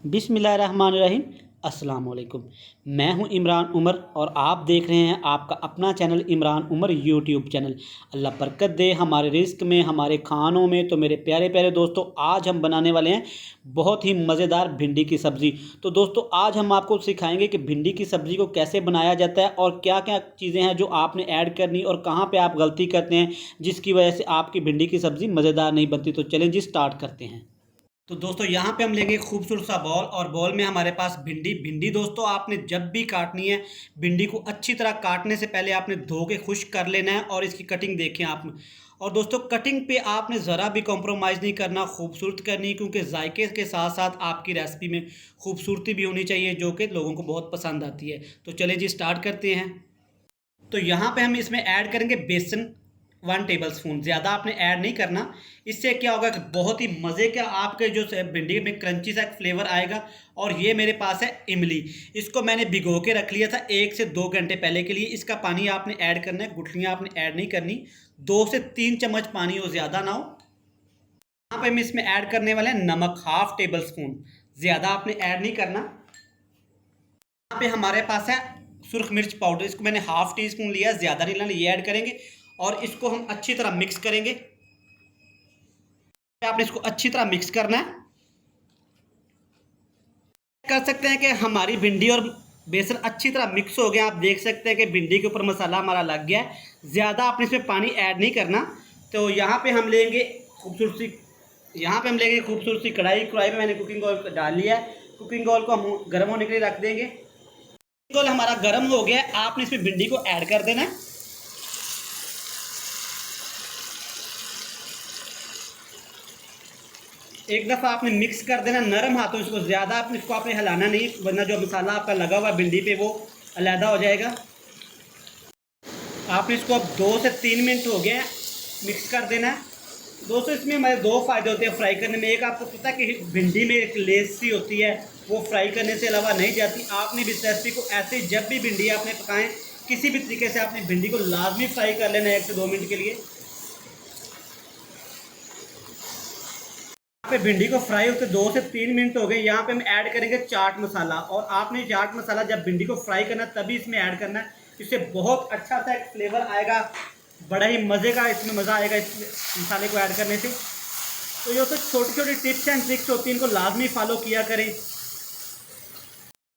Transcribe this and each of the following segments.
बिस्मिल्लाहिर्रहमानिर्रहीम। अस्सलाम वालेकुम। मैं हूं इमरान उमर और आप देख रहे हैं आपका अपना channel Imran Umar YouTube channel. अल्लाह बरकत दे हमारे रिस्क में, हमारे खानों में। तो मेरे प्यारे प्यारे दोस्तों, आज हम बनाने वाले हैं बहुत ही मज़ेदार भिंडी की सब्ज़ी। तो दोस्तों, आज हम आपको सिखाएंगे कि भिंडी की सब्ज़ी को कैसे बनाया जाता है और क्या क्या चीज़ें हैं जो आपने ऐड करनी और कहाँ पर आप गलती करते हैं जिसकी वजह से आपकी भिंडी की सब्ज़ी मज़ेदार नहीं बनती। तो चलें जी, स्टार्ट करते हैं। तो दोस्तों, यहाँ पे हम लेंगे खूबसूरत सा बॉल और बॉल में हमारे पास भिंडी दोस्तों आपने जब भी काटनी है, भिंडी को अच्छी तरह काटने से पहले आपने धो के खुश्क कर लेना है और इसकी कटिंग देखें आप। और दोस्तों, कटिंग पे आपने ज़रा भी कॉम्प्रोमाइज़ नहीं करना, खूबसूरत करनी, क्योंकि जायके के साथ साथ आपकी रेसिपी में खूबसूरती भी होनी चाहिए जो कि लोगों को बहुत पसंद आती है। तो चलिए जी, स्टार्ट करते हैं। तो यहाँ पे हम इसमें ऐड करेंगे बेसन 1 टेबल स्पून। ज़्यादा आपने ऐड नहीं करना। इससे क्या होगा कि बहुत ही मज़े का आपके जो भिंडी में क्रंची सा एक फ्लेवर आएगा। और ये मेरे पास है इमली, इसको मैंने भिगो के रख लिया था 1 से 2 घंटे पहले के लिए। इसका पानी आपने ऐड करना है, गुठलियाँ आपने ऐड नहीं करनी। 2 से 3 चम्मच पानी हो, ज़्यादा ना हो। यहाँ पे हम इसमें ऐड करने वाले हैं नमक 1/2 टेबल स्पून, ज़्यादा आपने ऐड नहीं करना। यहाँ पे हमारे पास है सुरख मिर्च पाउडर, इसको मैंने 1/2 टी स्पून लिया, ज़्यादा नहीं लेना, ये ऐड करेंगे। और इसको हम अच्छी तरह मिक्स करेंगे। आपने इसको अच्छी तरह मिक्स करना है। कर सकते हैं कि हमारी भिंडी और बेसन अच्छी तरह मिक्स हो गया। आप देख सकते हैं कि भिंडी के ऊपर मसाला हमारा लग गया है। ज़्यादा आपने इसमें पानी ऐड नहीं करना। तो यहाँ पे हम लेंगे खूबसूरत सी कढ़ाई में मैंने कुकिंग ऑयल डाल लिया है। कुकिंग ऑयल को हम गर्म होने के लिए रख देंगे। कुकिंग ऑयल हमारा गर्म हो गया है, आपने इसमें भिंडी को ऐड कर देना है। एक दफ़ा आपने मिक्स कर देना नरम हाथों, इसको ज़्यादा आपने हिलाना नहीं, वरना जो मसाला आपका लगा हुआ भिंडी पे वो अलहदा हो जाएगा। आपने इसको अब 2 से 3 मिनट हो गए हैं, मिक्स कर देना है। दोस्तों, इसमें हमारे 2 फ़ायदे होते हैं फ्राई करने में। एक, आपको पता है कि भिंडी में एक लेस सी होती है, वो फ्राई करने से अलावा नहीं जाती। आपने भी इस रेसिपी को ऐसे जब भी भिंडी आपने पकाएं, किसी भी तरीके से आपने भिंडी को लाजमी फ्राई कर लेना है 1 से 2 मिनट के लिए। पे भिंडी को फ्राई होते 2 से 3 मिनट हो गए। यहाँ पे हम ऐड करेंगे चाट मसाला। और आपने चाट मसाला जब भिंडी को फ्राई करना है तभी इसमें ऐड करना है, इससे बहुत अच्छा सा एक फ्लेवर आएगा, बड़ा ही मज़े का इसमें मज़ा आएगा इस मसाले को ऐड करने से। तो ये तो छोटी छोटी टिप्स एंड ट्रिक्स होती हैं, इनको लाजमी फॉलो किया करें।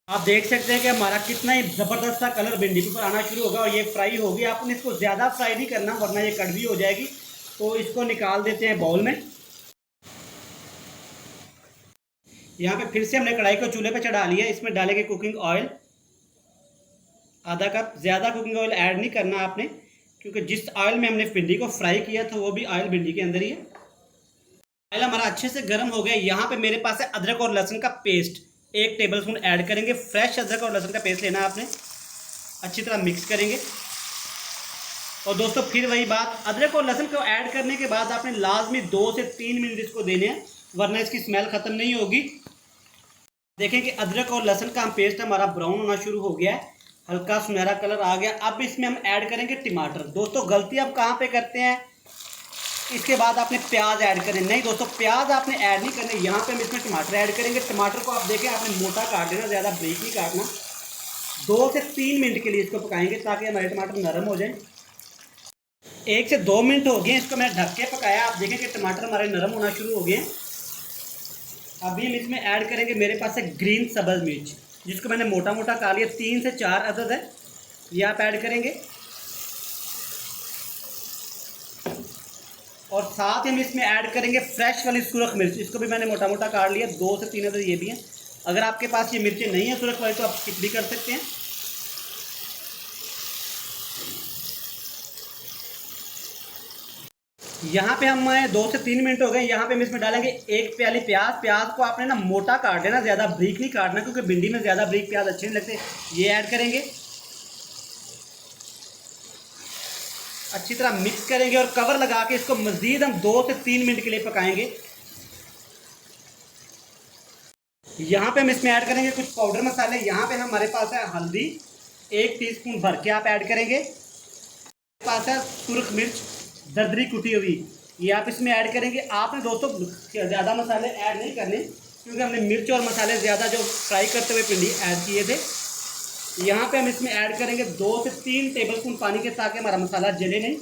आप देख सकते हैं कि हमारा कितना ही ज़बरदस्त सा कलर भिंडी के ऊपर आना शुरू होगा और ये फ्राई होगी। आपने इसको ज़्यादा फ्राई नहीं करना, वरना ये कड़वी हो जाएगी। तो इसको निकाल देते हैं बाउल में। यहाँ पे फिर से हमने कढ़ाई को चूल्हे पे चढ़ा लिया। इसमें डालेंगे कुकिंग ऑयल आधा कप। ज़्यादा कुकिंग ऑयल ऐड नहीं करना आपने, क्योंकि जिस ऑयल में हमने भिंडी को फ्राई किया था वो भी ऑयल भिंडी के अंदर ही है। ऑयल हमारा अच्छे से गर्म हो गया। यहाँ पे मेरे पास है अदरक और लहसुन का पेस्ट, 1 टेबल स्पून ऐड करेंगे। फ्रेश अदरक और लहसुन का पेस्ट लेना आपने, अच्छी तरह मिक्स करेंगे। और दोस्तों, फिर वही बात, अदरक और लहसुन को ऐड करने के बाद आपने लाजमी 2 से 3 मिनट इसको देने हैं, वरना इसकी स्मेल ख़त्म नहीं होगी। देखें कि अदरक और लहसुन का पेस्ट हमारा ब्राउन होना शुरू हो गया है, हल्का सुनहरा कलर आ गया। अब इसमें हम ऐड करेंगे टमाटर। दोस्तों, गलती आप कहाँ पे करते हैं, इसके बाद आपने प्याज ऐड करें। नहीं दोस्तों, प्याज आपने ऐड नहीं करने, यहाँ पे हम इसमें टमाटर ऐड करेंगे। टमाटर को आप देखें, आपने मोटा काट देना, ज़्यादा ब्रीक नहीं काटना। 2 से 3 मिनट के लिए इसको पकाएंगे ताकि हमारे टमाटर नरम हो जाए। 1 से 2 मिनट हो गए, इसको मैंने ढक के पकाया। आप देखें कि टमाटर हमारे नरम होना शुरू हो गए हैं। अभी हम इसमें ऐड करेंगे, मेरे पास है ग्रीन सब्ज़ मिर्च, जिसको मैंने मोटा मोटा काट लिया, 3 से 4 अदद है, ये आप ऐड करेंगे। और साथ ही हम इसमें ऐड करेंगे फ्रेश वाली सुरख मिर्च, इसको भी मैंने मोटा मोटा काट लिया, 2 से 3 अदद ये भी हैं। अगर आपके पास ये मिर्चें नहीं है सुरख वाली तो आप स्किप भी कर सकते हैं। यहाँ पे हम 2 से 3 मिनट हो गए। यहाँ पे हम इसमें डालेंगे 1 प्याली प्याज। प्याज को आपने ना मोटा काट लेना, ज़्यादा ब्रीक नहीं काटना, क्योंकि भिंडी में ज़्यादा ब्रीक प्याज अच्छे नहीं लगते। ये ऐड करेंगे, अच्छी तरह मिक्स करेंगे और कवर लगा के इसको मज़ीद हम 2 से 3 मिनट के लिए पकाएंगे। यहाँ पे हम इसमें ऐड करेंगे कुछ पाउडर मसाले। यहाँ पे हमारे पास है हल्दी 1 टीस्पून भर के आप ऐड करेंगे। हमारे पास है सुरख मिर्च दरदरी कुटी हुई, ये आप इसमें ऐड करेंगे। आपने दोस्तों ज़्यादा मसाले ऐड नहीं करने, क्योंकि हमने मिर्च और मसाले ज़्यादा जो फ्राई करते हुए भिंडी ऐड किए थे। यहाँ पे हम इसमें ऐड करेंगे 2 से 3 टेबलस्पून पानी के, ताकि हमारा मसाला जले नहीं।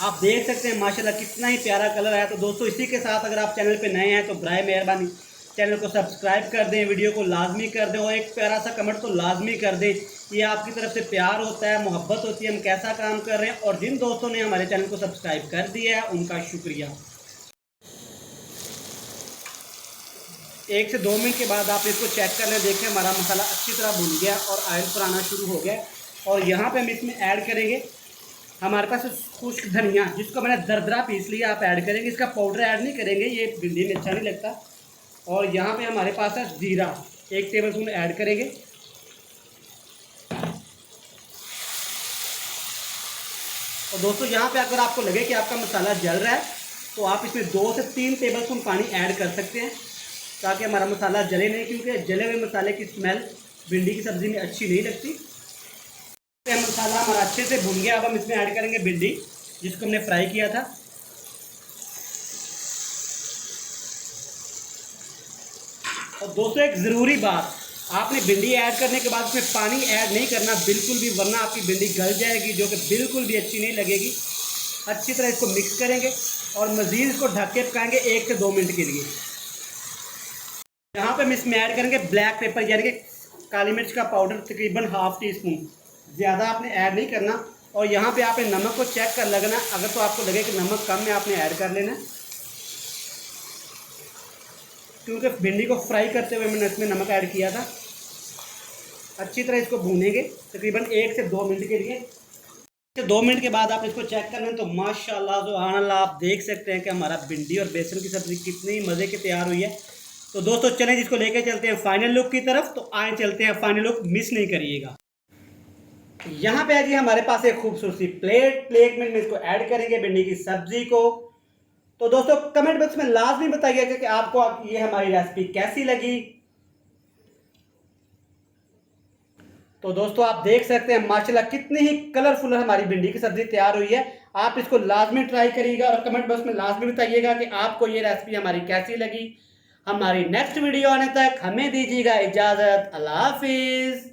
आप देख सकते हैं माशाल्लाह कितना ही प्यारा कलर आया। तो दोस्तों इसी के साथ अगर आप चैनल पे नए हैं तो बराए मेहरबानी चैनल को सब्सक्राइब कर दें, वीडियो को लाजमी कर दें और एक प्यारा सा कमेंट तो लाजमी कर दें। ये आपकी तरफ से प्यार होता है, मोहब्बत होती है हम कैसा काम कर रहे हैं। और जिन दोस्तों ने हमारे चैनल को सब्सक्राइब कर दिया है उनका शुक्रिया। 1 से 2 मिनट के बाद आप इसको चेक कर लें। देखें हमारा मसाला अच्छी तरह भुन गया और ऑयल पर आना शुरू हो गया। और यहाँ पे हम इसमें ऐड करेंगे हमारे पास खुश्क धनिया, जिसको मैंने दरदरा पीस लिया, आप ऐड करेंगे। इसका पाउडर ऐड नहीं करेंगे, ये भिंडी में अच्छा नहीं लगता। और यहाँ पे हमारे पास है ज़ीरा, 1 टेबलस्पून ऐड करेंगे। और दोस्तों यहाँ पे अगर आपको लगे कि आपका मसाला जल रहा है तो आप इसमें 2 से 3 टेबलस्पून पानी ऐड कर सकते हैं, ताकि हमारा मसाला जले नहीं, क्योंकि जले हुए मसाले की स्मेल भिंडी की सब्ज़ी में अच्छी नहीं लगती। मसाला हमारा अच्छे से भुन गया। अब हम इसमें ऐड करेंगे भिंडी, जिसको हमने फ्राई किया था। और दोस्तों एक ज़रूरी बात, आपने भिंडी ऐड करने के बाद उसमें पानी ऐड नहीं करना बिल्कुल भी, वरना आपकी भिंडी गल जाएगी, जो कि बिल्कुल भी अच्छी नहीं लगेगी। अच्छी तरह इसको मिक्स करेंगे और मज़ीद इसको ढक के पकाएंगे 1 से 2 मिनट के लिए। यहाँ पे हम इसमें ऐड करेंगे ब्लैक पेपर, यानी कि काली मिर्च का पाउडर, तकरीबन ½ टीस्पून, ज़्यादा आपने ऐड नहीं करना। और यहाँ पे आपने नमक को चेक कर लगना, अगर तो आपको लगे कि नमक कम है आपने ऐड कर लेना, क्योंकि भिंडी को फ्राई करते हुए मैंने इसमें नमक ऐड किया था। अच्छी तरह इसको भूनेंगे तकरीबन 1 से 2 मिनट के लिए। 2 मिनट के बाद आप इसको चेक कर लें तो माशाल्लाह सुभान अल्लाह, आप देख सकते हैं कि हमारा भिंडी और बेसन की सब्ज़ी कितनी मज़े की तैयार हुई है। तो दोस्तों चलें जिसको लेके चलते हैं फाइनल लुक की तरफ। तो आए चलते हैं, फाइनल लुक मिस नहीं करिएगा। यहाँ पे है जी हमारे पास एक खूबसूरत सी प्लेट में इसको ऐड करेंगे भिंडी की सब्जी को। तो दोस्तों कमेंट बॉक्स में लाजमी बताइएगा कि आपको ये हमारी रेसिपी कैसी लगी। तो दोस्तों आप देख सकते हैं माशाल्लाह कितनी ही कलरफुल हमारी भिंडी की सब्जी तैयार हुई है। आप इसको लाजमी ट्राई करिएगा और कमेंट बॉक्स में लाजमी बताइएगा कि आपको ये रेसिपी हमारी कैसी लगी। हमारी नेक्स्ट वीडियो आने तक हमें दीजिएगा इजाज़त। अल्लाह हाफिज़।